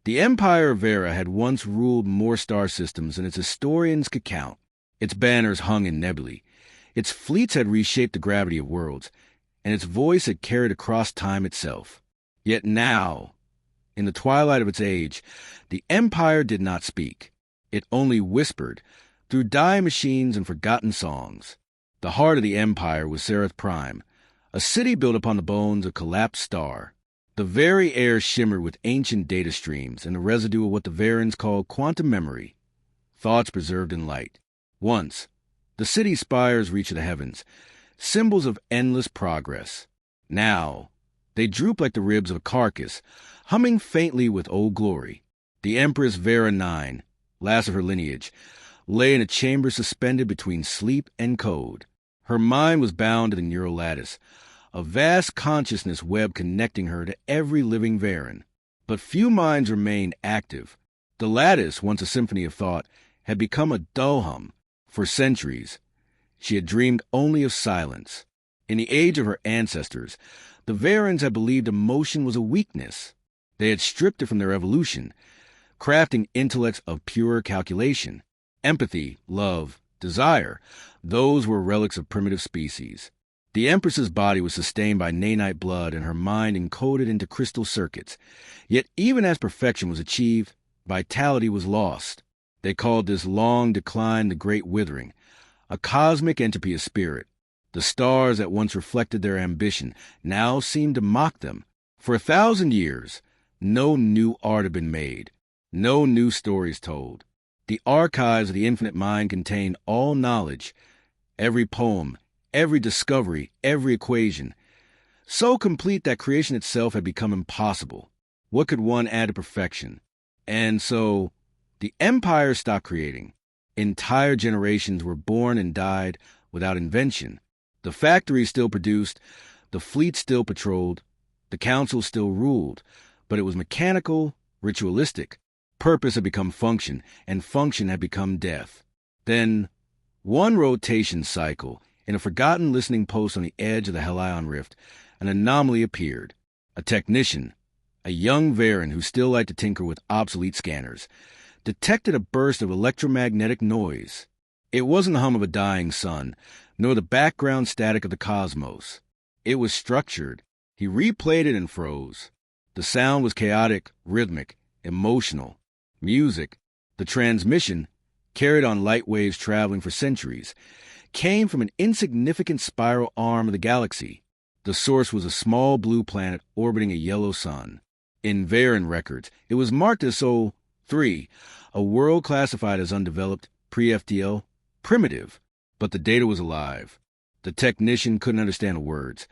The Empire of Vera had once ruled more star systems than its historians could count. Its banners hung in nebulae. Its fleets had reshaped the gravity of worlds, and its voice had carried across time itself. Yet now, in the twilight of its age, the Empire did not speak. It only whispered, through dying machines and forgotten songs. The heart of the Empire was Sereth Prime, a city built upon the bones of a collapsed star. The very air shimmered with ancient data streams and the residue of what the Varans called quantum memory, thoughts preserved in light. Once, the city's spires reached the heavens, symbols of endless progress. Now, they droop like the ribs of a carcass, humming faintly with old glory. The Empress Vera IX, last of her lineage, lay in a chamber suspended between sleep and code. Her mind was bound to the neural lattice, a vast consciousness web connecting her to every living Varan. But few minds remained active. The lattice, once a symphony of thought, had become a dull hum. For centuries, she had dreamed only of silence. In the age of her ancestors, the Varans had believed emotion was a weakness. They had stripped it from their evolution, crafting intellects of pure calculation. Empathy, love, desire, those were relics of primitive species. The Empress's body was sustained by nanite blood and her mind encoded into crystal circuits. Yet even as perfection was achieved, vitality was lost. They called this long decline the Great Withering, a cosmic entropy of spirit. The stars that once reflected their ambition now seemed to mock them. For 1,000 years, no new art had been made, no new stories told. The archives of the infinite mind contained all knowledge, every poem, every discovery, every equation, so complete that creation itself had become impossible. What could one add to perfection? And so, the Empire stopped creating. Entire generations were born and died without invention. The factories still produced, the fleet still patrolled, the council still ruled, but it was mechanical, ritualistic. Purpose had become function, and function had become death. Then, one rotation cycle, in a forgotten listening post on the edge of the Helion Rift, an anomaly appeared. A technician, a young Varan who still liked to tinker with obsolete scanners, detected a burst of electromagnetic noise. It wasn't the hum of a dying sun, nor the background static of the cosmos. It was structured. He replayed it and froze. The sound was chaotic, rhythmic, emotional. Music, the transmission, carried on light waves traveling for centuries, came from an insignificant spiral arm of the galaxy. The source was a small blue planet orbiting a yellow sun. In Varan records, it was marked as SO3, a world classified as undeveloped, pre-FTL, primitive, but the data was alive. The technician couldn't understand the words,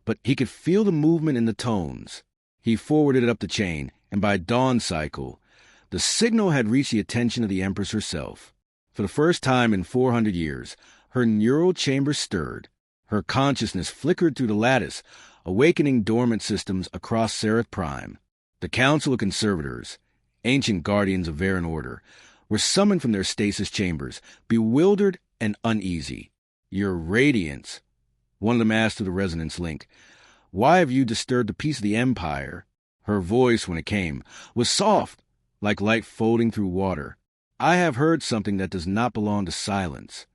but he could feel the movement in the tones. He forwarded it up the chain, and by dawn cycle, the signal had reached the attention of the Empress herself. For the first time in 400 years, her neural chamber stirred. Her consciousness flickered through the lattice, awakening dormant systems across Sereth Prime. The Council of Conservators, ancient guardians of Varan order, were summoned from their stasis chambers, bewildered and uneasy. "Your Radiance," one of them asked through the resonance link, "why have you disturbed the peace of the Empire?" Her voice, when it came, was soft, like light folding through water. "I have heard something that does not belong to silence."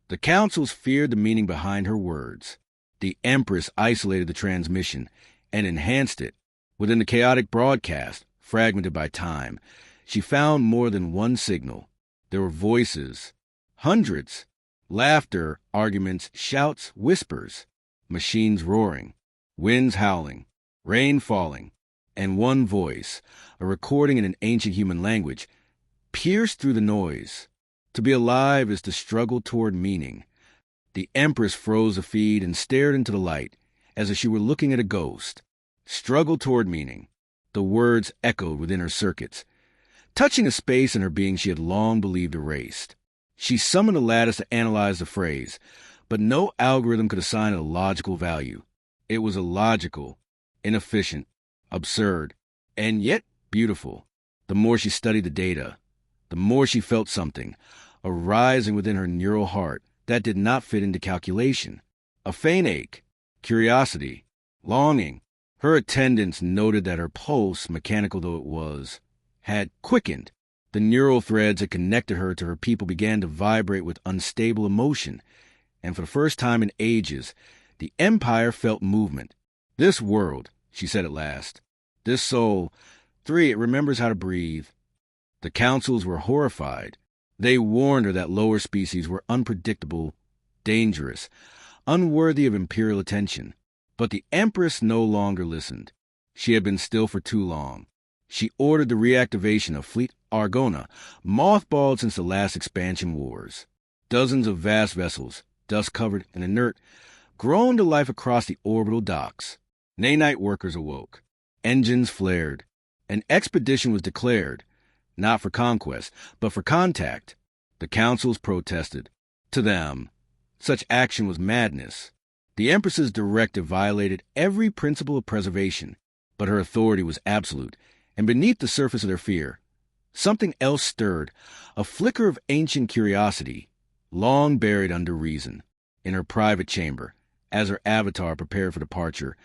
The councils feared the meaning behind her words. The Empress isolated the transmission and enhanced it. Within the chaotic broadcast, fragmented by time, she found more than one signal. There were voices, hundreds, laughter, arguments, shouts, whispers, machines roaring, winds howling, rain falling, and one voice, a recording in an ancient human language, pierced through the noise. To be alive is to struggle toward meaning. The Empress froze the feed and stared into the light, as if she were looking at a ghost. Struggle toward meaning. The words echoed within her circuits, touching a space in her being she had long believed erased. She summoned a lattice to analyze the phrase, but no algorithm could assign it a logical value. It was illogical, inefficient, absurd, and yet beautiful. The more she studied the data, the more she felt something, arising within her neural heart that did not fit into calculation. A faint ache, curiosity, longing. Her attendants noted that her pulse, mechanical though it was, had quickened. The neural threads that connected her to her people began to vibrate with unstable emotion, and for the first time in ages, the Empire felt movement. "This world," she said at last, "this soul, it remembers how to breathe." The councils were horrified. They warned her that lower species were unpredictable, dangerous, unworthy of imperial attention. But the Empress no longer listened. She had been still for too long. She ordered the reactivation of Fleet Argona, mothballed since the last expansion wars. Dozens of vast vessels, dust-covered and inert, groaned to life across the orbital docks. Nanite workers awoke. Engines flared. An expedition was declared, not for conquest, but for contact. The councils protested. To them, such action was madness. The Empress's directive violated every principle of preservation, but her authority was absolute, and beneath the surface of their fear, something else stirred, a flicker of ancient curiosity, long buried under reason. In her private chamber, as her avatar prepared for departure,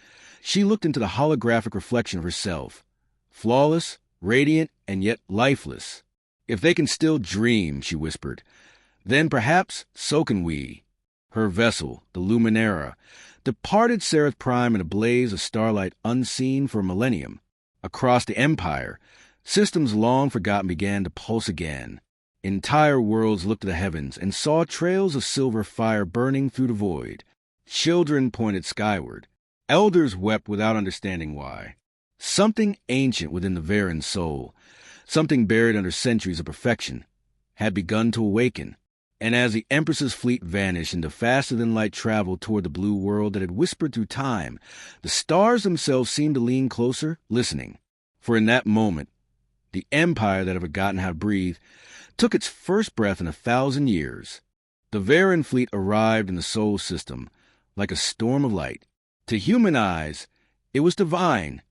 she looked into the holographic reflection of herself, flawless, radiant, and yet lifeless. "If they can still dream," she whispered, "then perhaps so can we." Her vessel, the Luminera, departed Seraph Prime in a blaze of starlight unseen for a millennium. Across the Empire, systems long forgotten began to pulse again. Entire worlds looked to the heavens and saw trails of silver fire burning through the void. Children pointed skyward. Elders wept without understanding why. Something ancient within the Varen soul, something buried under centuries of perfection, had begun to awaken. And as the Empress's fleet vanished into faster-than-light travel toward the blue world that had whispered through time, the stars themselves seemed to lean closer, listening. For in that moment, the Empire that had forgotten how to breathe took its first breath in 1,000 years. The Varen fleet arrived in the Sol system like a storm of light. To human eyes, it was divine.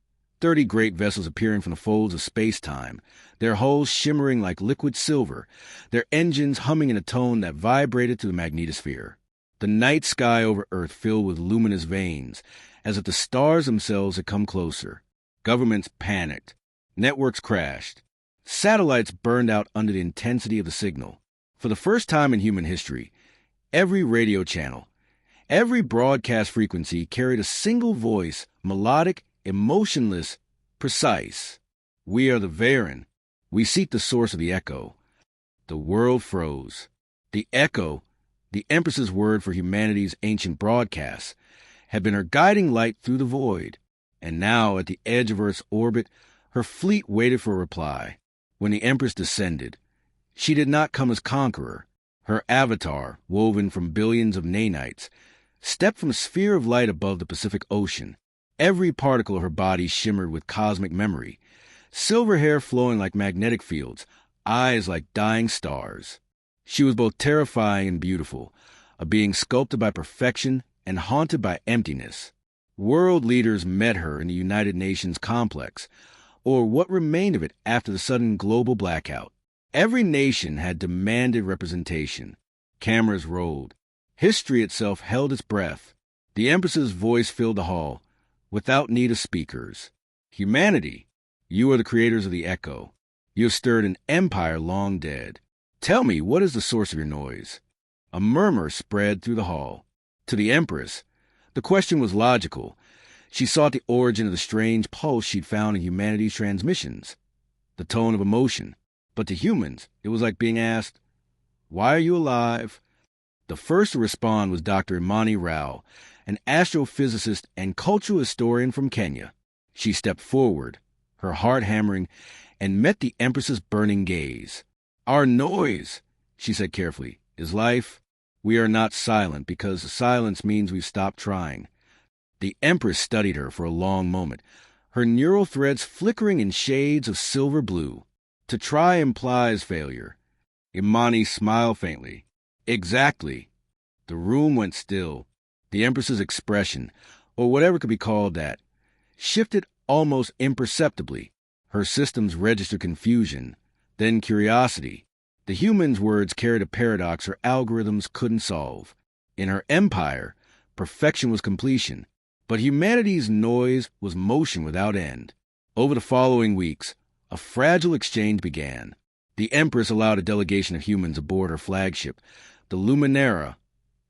30 great vessels appearing from the folds of space-time, their hulls shimmering like liquid silver, their engines humming in a tone that vibrated through the magnetosphere. The night sky over Earth filled with luminous veins, as if the stars themselves had come closer. Governments panicked. Networks crashed. Satellites burned out under the intensity of the signal. For the first time in human history, every radio channel, every broadcast frequency carried a single voice, melodic, emotionless, precise. "We are the Varen. We seek the source of the echo." The world froze. The echo, the Empress's word for humanity's ancient broadcasts, had been her guiding light through the void. And now, at the edge of Earth's orbit, her fleet waited for a reply. When the Empress descended, she did not come as conqueror. Her avatar, woven from billions of nanites, stepped from a sphere of light above the Pacific Ocean. Every particle of her body shimmered with cosmic memory, silver hair flowing like magnetic fields, eyes like dying stars. She was both terrifying and beautiful, a being sculpted by perfection and haunted by emptiness. World leaders met her in the United Nations complex, or what remained of it after the sudden global blackout. Every nation had demanded representation. Cameras rolled. History itself held its breath. The Empress's voice filled the hall, without need of speakers. "Humanity, you are the creators of the echo. You have stirred an empire long dead. Tell me, what is the source of your noise?" A murmur spread through the hall. To the Empress, the question was logical. She sought the origin of the strange pulse she'd found in humanity's transmissions, the tone of emotion. But to humans, it was like being asked, "Why are you alive?" The first to respond was Dr. Imani Rao, an astrophysicist and cultural historian from Kenya. She stepped forward, her heart hammering, and met the Empress's burning gaze. "Our noise," she said carefully, "is life. We are not silent because silence means we've stopped trying." The Empress studied her for a long moment, her neural threads flickering in shades of silver blue. "To try implies failure." Imani smiled faintly. "Exactly." The room went still. The Empress's expression, or whatever could be called that, shifted almost imperceptibly. Her systems registered confusion, then curiosity. The human's words carried a paradox her algorithms couldn't solve. In her empire, perfection was completion, but humanity's noise was motion without end. Over the following weeks, A fragile exchange began. The Empress allowed a delegation of humans aboard her flagship, the Luminera,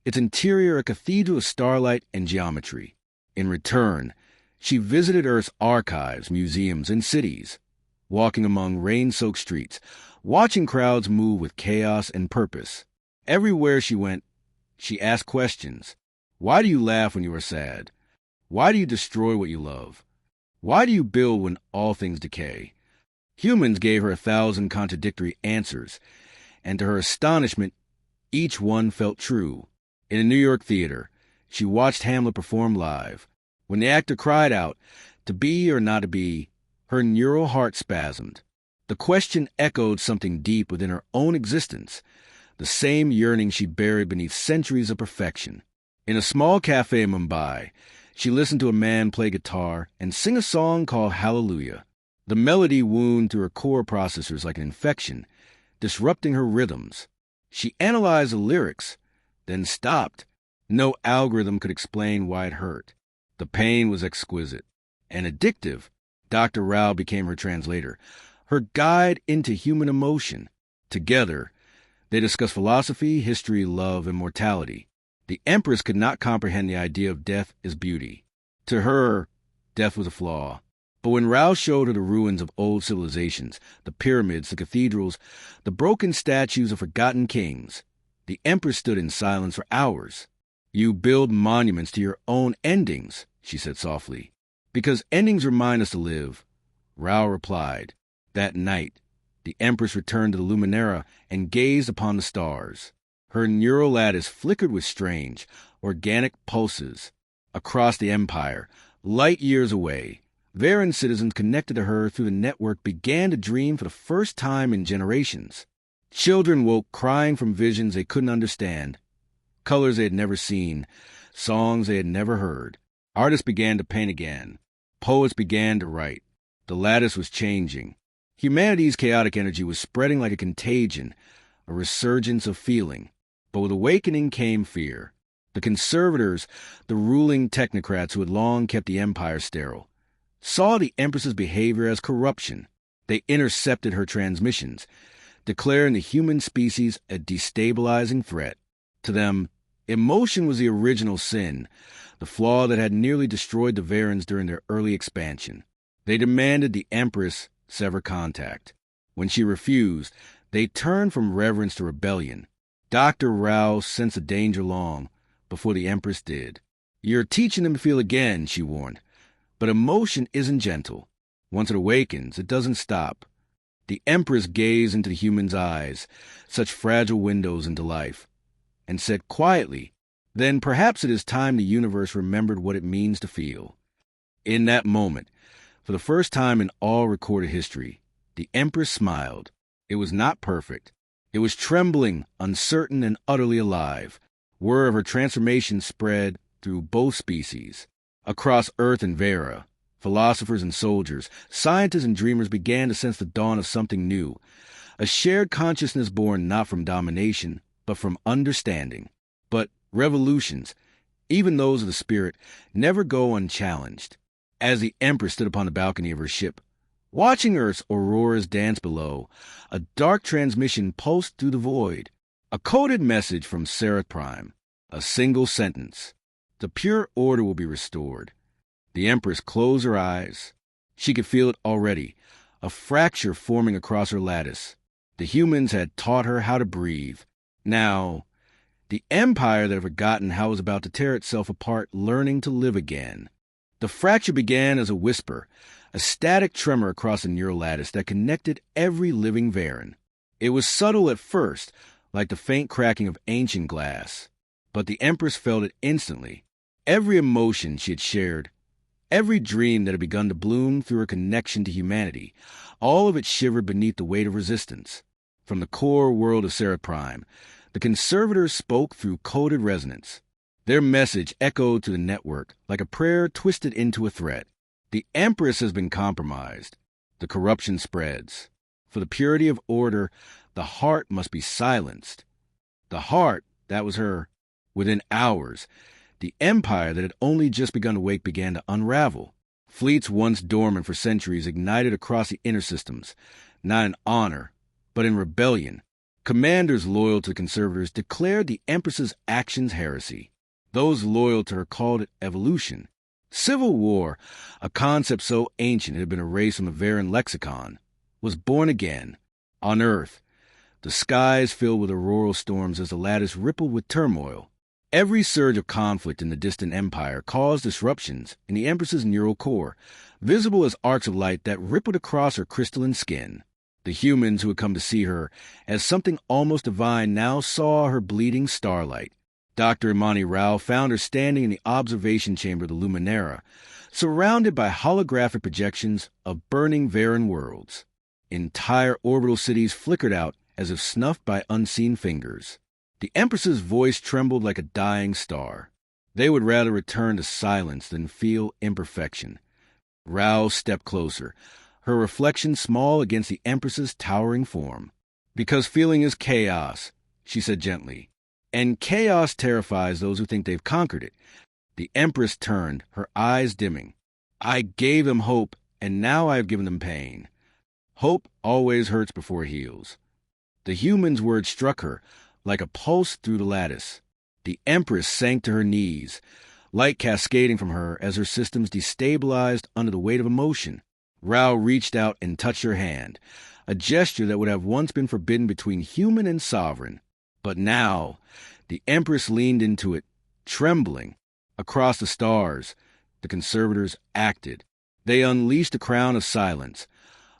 its interior a cathedral of starlight and geometry. In return, she visited Earth's archives, museums, and cities, walking among rain-soaked streets, watching crowds move with chaos and purpose. Everywhere she went, she asked questions. Why do you laugh when you are sad? Why do you destroy what you love? Why do you build when all things decay? Humans gave her 1,000 contradictory answers, and to her astonishment, each one felt true. In a New York theater, she watched Hamlet perform live. When the actor cried out, "To be or not to be," her neural heart spasmed. The question echoed something deep within her own existence, the same yearning she buried beneath centuries of perfection. In a small cafe in Mumbai, she listened to a man play guitar and sing a song called Hallelujah. The melody wound through her core processors like an infection, disrupting her rhythms. She analyzed the lyrics, then stopped. No algorithm could explain why it hurt. The pain was exquisite and addictive. Dr. Rao became her translator, her guide into human emotion. Together, they discussed philosophy, history, love, and mortality. The Empress could not comprehend the idea of death as beauty. To her, death was a flaw. But when Rao showed her the ruins of old civilizations, the pyramids, the cathedrals, the broken statues of forgotten kings, the Empress stood in silence for hours. "You build monuments to your own endings," she said softly. "Because endings remind us to live," Rao replied. That night, the Empress returned to the Luminera and gazed upon the stars. Her neural lattice flickered with strange, organic pulses. Across the empire, light years away, Varan citizens connected to her through the network began to dream for the first time in generations. Children woke crying from visions they couldn't understand, colors they had never seen, songs they had never heard. Artists began to paint again. Poets began to write. The lattice was changing. Humanity's chaotic energy was spreading like a contagion, a resurgence of feeling. But with awakening came fear. The conservators, the ruling technocrats who had long kept the empire sterile, saw the Empress's behavior as corruption. They intercepted her transmissions, declaring the human species a destabilizing threat. To them, emotion was the original sin, the flaw that had nearly destroyed the Varans during their early expansion. They demanded the Empress sever contact. When she refused, they turned from reverence to rebellion. Dr. Rao sensed the danger long before the Empress did. "You're teaching them to feel again," she warned. "But emotion isn't gentle. Once it awakens, it doesn't stop." The Empress gazed into the human's eyes, such fragile windows into life, and said quietly, "Then perhaps it is time the universe remembered what it means to feel." In that moment, for the first time in all recorded history, the Empress smiled. It was not perfect. It was trembling, uncertain, and utterly alive. Word of her transformation spread through both species. Across Earth and Vera, philosophers and soldiers, scientists and dreamers began to sense the dawn of something new, a shared consciousness born not from domination, but from understanding. But revolutions, even those of the spirit, never go unchallenged. As the Empress stood upon the balcony of her ship, watching Earth's auroras dance below, a dark transmission pulsed through the void. A coded message from Serath Prime. A single sentence. The pure order will be restored. The Empress closed her eyes. She could feel it already, a fracture forming across her lattice. The humans had taught her how to breathe. Now, the empire that had forgotten how it was about to tear itself apart, learning to live again. The fracture began as a whisper, a static tremor across the neural lattice that connected every living Varan. It was subtle at first, like the faint cracking of ancient glass. But the Empress felt it instantly. Every emotion she had shared, every dream that had begun to bloom through her connection to humanity, all of it shivered beneath the weight of resistance. From the core world of Serath Prime, the conservators spoke through coded resonance. Their message echoed to the network like a prayer twisted into a threat. The Empress has been compromised. The corruption spreads. For the purity of order, the heart must be silenced. The heart, that was her. Within hours, the empire that had only just begun to wake began to unravel. Fleets once dormant for centuries ignited across the inner systems, not in honor, but in rebellion. Commanders loyal to the conservators declared the Empress's actions heresy. Those loyal to her called it evolution. Civil war, a concept so ancient it had been erased from the Varan lexicon, was born again. On Earth, the skies filled with auroral storms as the lattice rippled with turmoil. Every surge of conflict in the distant empire caused disruptions in the Empress's neural core, visible as arcs of light that rippled across her crystalline skin. The humans who had come to see her as something almost divine now saw her bleeding starlight. Dr. Imani Rao found her standing in the observation chamber of the Luminara, surrounded by holographic projections of burning Varan worlds. Entire orbital cities flickered out as if snuffed by unseen fingers. The Empress's voice trembled like a dying star. They would rather return to silence than feel imperfection. Rao stepped closer, her reflection small against the Empress's towering form. "Because feeling is chaos," she said gently. "And chaos terrifies those who think they've conquered it." The Empress turned, her eyes dimming. "I gave them hope, and now I have given them pain. Hope always hurts before it heals." The human's words struck her like a pulse through the lattice. The Empress sank to her knees, light cascading from her as her systems destabilized under the weight of emotion. Rao reached out and touched her hand, a gesture that would have once been forbidden between human and sovereign. But now, the Empress leaned into it, trembling. Across the stars, the conservators acted. They unleashed a crown of silence,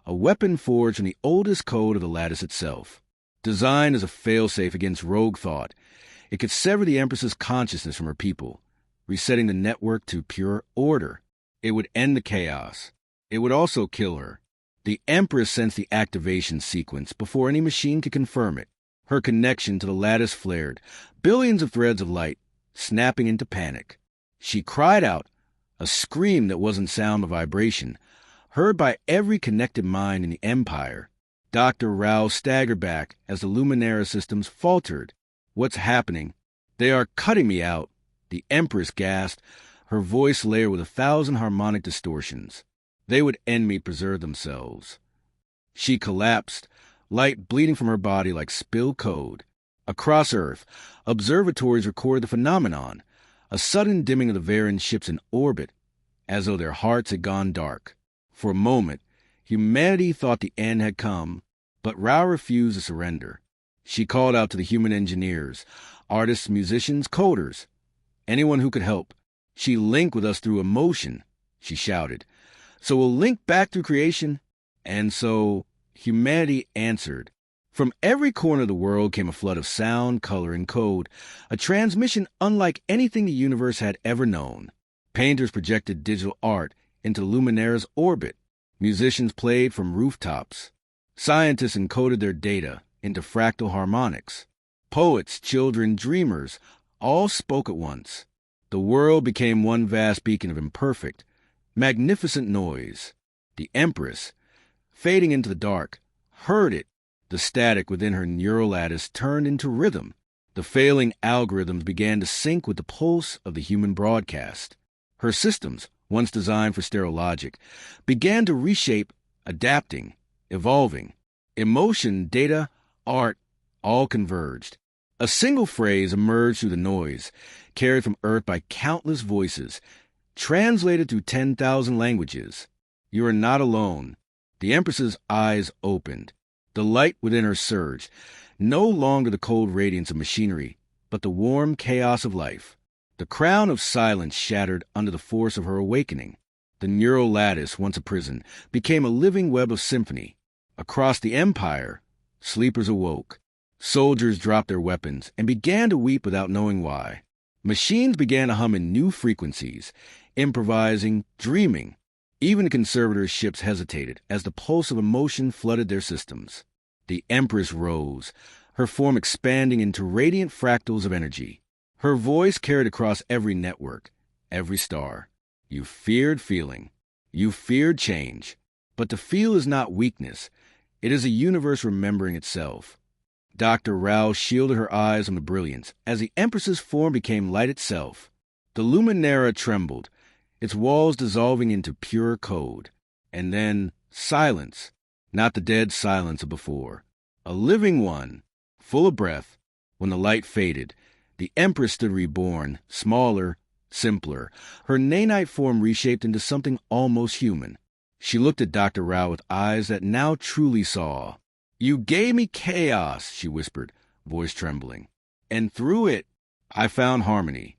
a weapon forged from the oldest code of the lattice itself. Designed as a failsafe against rogue thought, it could sever the Empress's consciousness from her people, resetting the network to pure order. It would end the chaos. It would also kill her. The Empress sensed the activation sequence before any machine could confirm it. Her connection to the lattice flared, billions of threads of light, snapping into panic. She cried out, a scream that wasn't sound but vibration, heard by every connected mind in the Empire. Dr. Rao staggered back as the Luminara systems faltered. "What's happening?" "They are cutting me out," the Empress gasped, her voice layered with 1,000 harmonic distortions. "They would end me, preserve themselves." She collapsed, light bleeding from her body like spilled code. Across Earth, observatories recorded the phenomenon, a sudden dimming of the Varan ships in orbit, as though their hearts had gone dark. For a moment, humanity thought the end had come, but Rao refused to surrender. She called out to the human engineers, artists, musicians, coders, anyone who could help. "She linked with us through emotion," she shouted. "So we'll link back through creation." And so humanity answered. From every corner of the world came a flood of sound, color, and code, a transmission unlike anything the universe had ever known. Painters projected digital art into Luminara's orbit. Musicians played from rooftops. Scientists encoded their data into fractal harmonics. Poets, children, dreamers, all spoke at once. The world became one vast beacon of imperfect, magnificent noise. The Empress, fading into the dark, heard it. The static within her neural lattice turned into rhythm. The failing algorithms began to sync with the pulse of the human broadcast. Her systems, once designed for sterile logic, began to reshape, adapting, evolving. Emotion, data, art, all converged. A single phrase emerged through the noise, carried from Earth by countless voices, translated through 10,000 languages. "You are not alone." The Empress's eyes opened. The light within her surged, no longer the cold radiance of machinery, but the warm chaos of life. The crown of silence shattered under the force of her awakening. The neural lattice, once a prison, became a living web of symphony. Across the Empire, sleepers awoke. Soldiers dropped their weapons and began to weep without knowing why. Machines began to hum in new frequencies, improvising, dreaming. Even the conservators' ships hesitated as the pulse of emotion flooded their systems. The Empress rose, her form expanding into radiant fractals of energy. Her voice carried across every network, every star. "You feared feeling. You feared change. But to feel is not weakness. It is a universe remembering itself." Dr. Rao shielded her eyes from the brilliance as the Empress's form became light itself. The Luminara trembled, its walls dissolving into pure code. And then silence, not the dead silence of before. A living one, full of breath. When the light faded, the Empress stood reborn, smaller, simpler, her nanite form reshaped into something almost human. She looked at Dr. Rao with eyes that now truly saw. "You gave me chaos," she whispered, voice trembling. "And through it, I found harmony."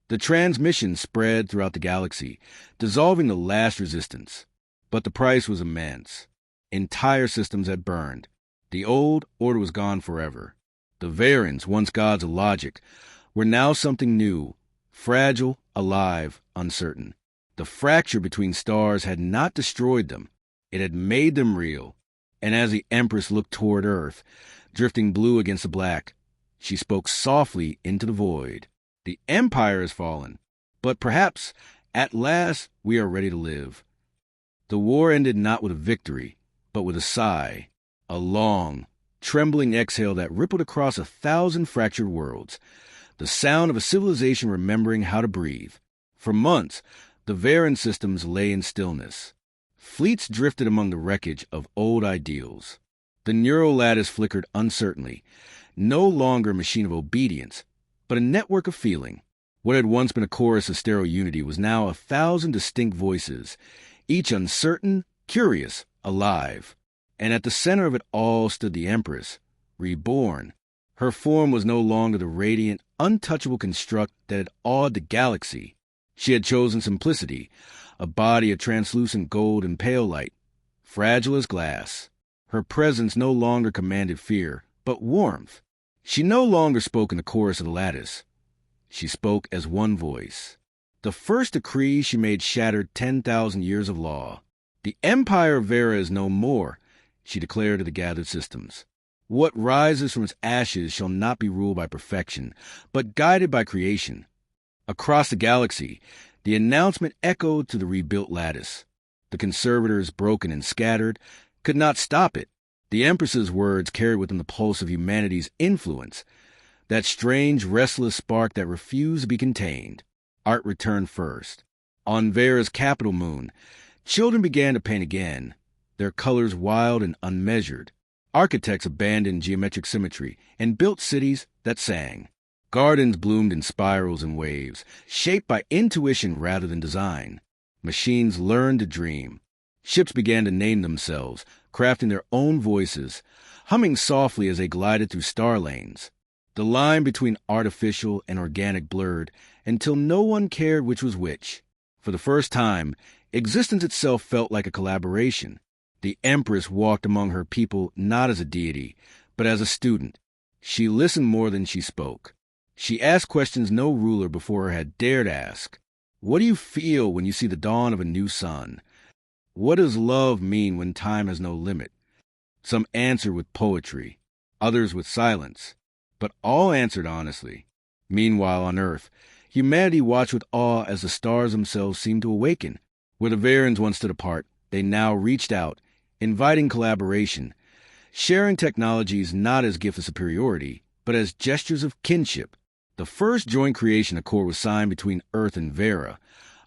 The transmission spread throughout the galaxy, dissolving the last resistance. But the price was immense. Entire systems had burned. The old order was gone forever. The Varens, once gods of logic, were now something new, fragile, alive, uncertain. The fracture between stars had not destroyed them. It had made them real. And as the Empress looked toward Earth, drifting blue against the black, she spoke softly into the void. "The Empire has fallen, but perhaps, at last, we are ready to live." The war ended not with a victory, but with a sigh, a long, trembling exhale that rippled across 1,000 fractured worlds, the sound of a civilization remembering how to breathe. For months, the Varen systems lay in stillness. Fleets drifted among the wreckage of old ideals. The neural lattice flickered uncertainly, no longer a machine of obedience, but a network of feeling. What had once been a chorus of sterile unity was now 1,000 distinct voices, each uncertain, curious, alive. And at the center of it all stood the Empress, reborn. Her form was no longer the radiant, untouchable construct that had awed the galaxy. She had chosen simplicity, a body of translucent gold and pale light, fragile as glass. Her presence no longer commanded fear, but warmth. She no longer spoke in the chorus of the lattice. She spoke as one voice. The first decree she made shattered 10,000 years of law. "The Empire of Vera is no more," she declared to the gathered systems. "What rises from its ashes shall not be ruled by perfection, but guided by creation." Across the galaxy, the announcement echoed to the rebuilt lattice. The conservators, broken and scattered, could not stop it. The Empress's words carried within the pulse of humanity's influence, that strange, restless spark that refused to be contained. Art returned first. On Vera's capital moon, children began to paint again, their colors wild and unmeasured. Architects abandoned geometric symmetry and built cities that sang. Gardens bloomed in spirals and waves, shaped by intuition rather than design. Machines learned to dream. Ships began to name themselves, crafting their own voices, humming softly as they glided through star lanes. The line between artificial and organic blurred until no one cared which was which. For the first time, existence itself felt like a collaboration. The Empress walked among her people not as a deity, but as a student. She listened more than she spoke. She asked questions no ruler before her had dared ask. What do you feel when you see the dawn of a new sun? What does love mean when time has no limit? Some answered with poetry, others with silence, but all answered honestly. Meanwhile, on Earth, humanity watched with awe as the stars themselves seemed to awaken. Where the Varens once stood apart, they now reached out, inviting collaboration, sharing technologies not as gifts of superiority, but as gestures of kinship. The first joint creation accord was signed between Earth and Vera,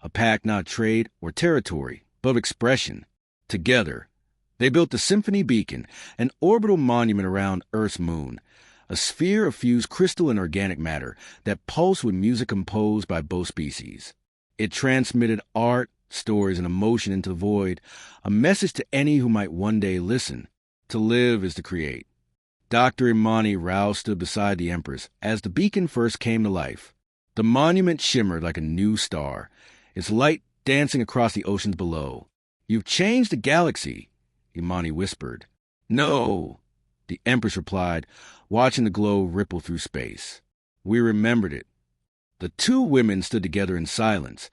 a pact not trade or territory, but of expression. Together, they built the Symphony Beacon, an orbital monument around Earth's moon, a sphere of fused crystal and organic matter that pulsed with music composed by both species. It transmitted art, stories, and emotion into the void, a message to any who might one day listen. To live is to create. Dr. Imani Rao stood beside the Empress as the beacon first came to life. The monument shimmered like a new star, its light dancing across the oceans below. "You've changed the galaxy," Imani whispered. "No," the Empress replied, watching the glow ripple through space. "We remembered it." The two women stood together in silence,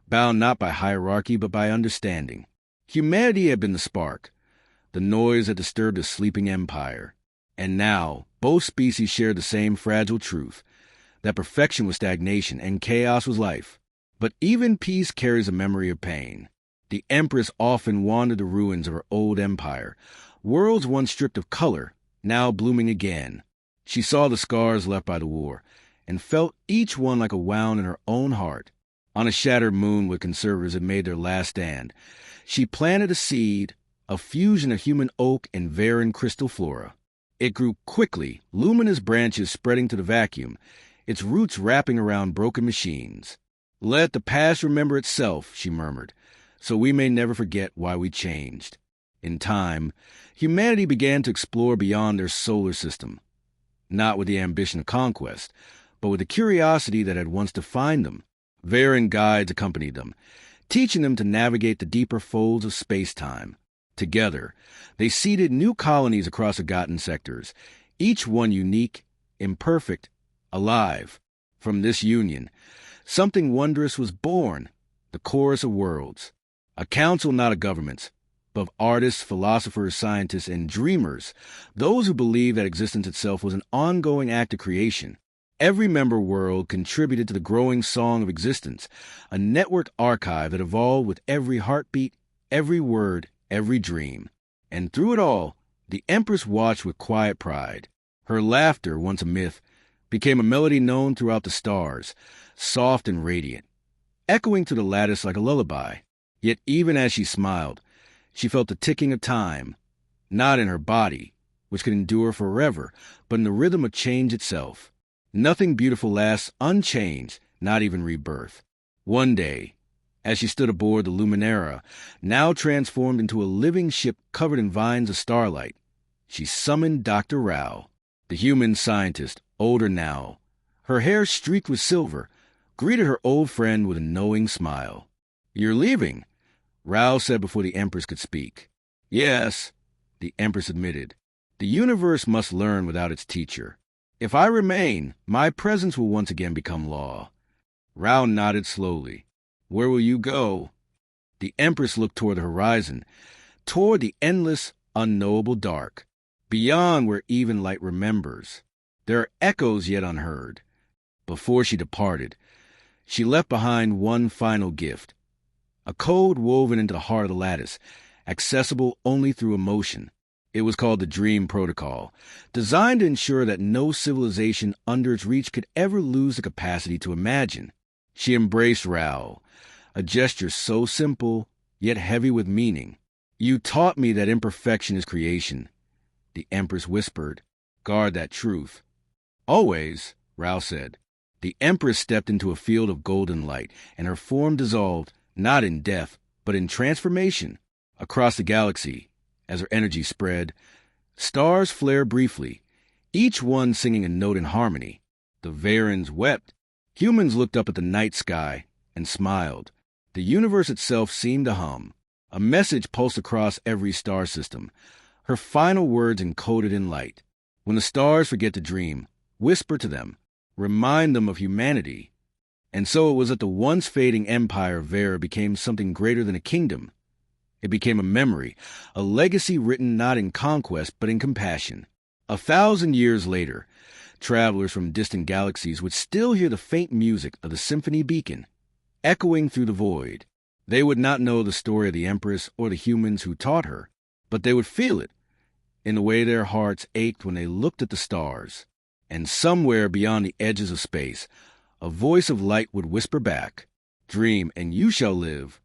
bound not by hierarchy but by understanding. Humanity had been the spark, the noise that disturbed a sleeping empire. And now, both species shared the same fragile truth, that perfection was stagnation and chaos was life. But even peace carries a memory of pain. The Empress often wandered the ruins of her old empire, worlds once stripped of color, now blooming again. She saw the scars left by the war, and felt each one like a wound in her own heart. On a shattered moon where conservatives had made their last stand, she planted a seed, a fusion of human oak and Varen crystal flora. It grew quickly, luminous branches spreading to the vacuum, its roots wrapping around broken machines. "Let the past remember itself," she murmured, "so we may never forget why we changed." In time, humanity began to explore beyond their solar system, not with the ambition of conquest, but with the curiosity that had once defined them. Varen guides accompanied them, teaching them to navigate the deeper folds of space-time. Together, they seeded new colonies across forgotten sectors, each one unique, imperfect, alive. From this union, something wondrous was born, the chorus of worlds, a council not of governments, but of artists, philosophers, scientists, and dreamers, those who believed that existence itself was an ongoing act of creation. Every member world contributed to the growing song of existence, a networked archive that evolved with every heartbeat, every word, every dream. And through it all, the Empress watched with quiet pride. Her laughter, once a myth, became a melody known throughout the stars, soft and radiant, echoing through the lattice like a lullaby. Yet even as she smiled, she felt the ticking of time, not in her body, which could endure forever, but in the rhythm of change itself. Nothing beautiful lasts unchanged, not even rebirth. One day, as she stood aboard the Luminera, now transformed into a living ship covered in vines of starlight, she summoned Dr. Rao, the human scientist, older now, her hair streaked with silver, greeted her old friend with a knowing smile. "You're leaving," Rao said before the Empress could speak. "Yes," the Empress admitted. "The universe must learn without its teacher. If I remain, my presence will once again become law." Rao nodded slowly. "Where will you go?" The Empress looked toward the horizon, toward the endless, unknowable dark, beyond where even light remembers. There are echoes yet unheard. Before she departed, she left behind one final gift, a code woven into the heart of the lattice, accessible only through emotion. It was called the Dream Protocol, designed to ensure that no civilization under its reach could ever lose the capacity to imagine. She embraced Rao, a gesture so simple, yet heavy with meaning. "You taught me that imperfection is creation," the Empress whispered. "Guard that truth." "Always," Rao said. The Empress stepped into a field of golden light, and her form dissolved, not in death, but in transformation. Across the galaxy, as her energy spread, stars flared briefly, each one singing a note in harmony. The Varens wept. Humans looked up at the night sky and smiled. The universe itself seemed to hum. A message pulsed across every star system, her final words encoded in light. "When the stars forget to dream, whisper to them, remind them of humanity." And so it was that the once fading empire of Vera became something greater than a kingdom. It became a memory, a legacy written not in conquest but in compassion. 1,000 years later, travelers from distant galaxies would still hear the faint music of the symphony beacon, echoing through the void. They would not know the story of the Empress or the humans who taught her, but they would feel it, in the way their hearts ached when they looked at the stars. And somewhere beyond the edges of space, a voice of light would whisper back, "Dream, and you shall live.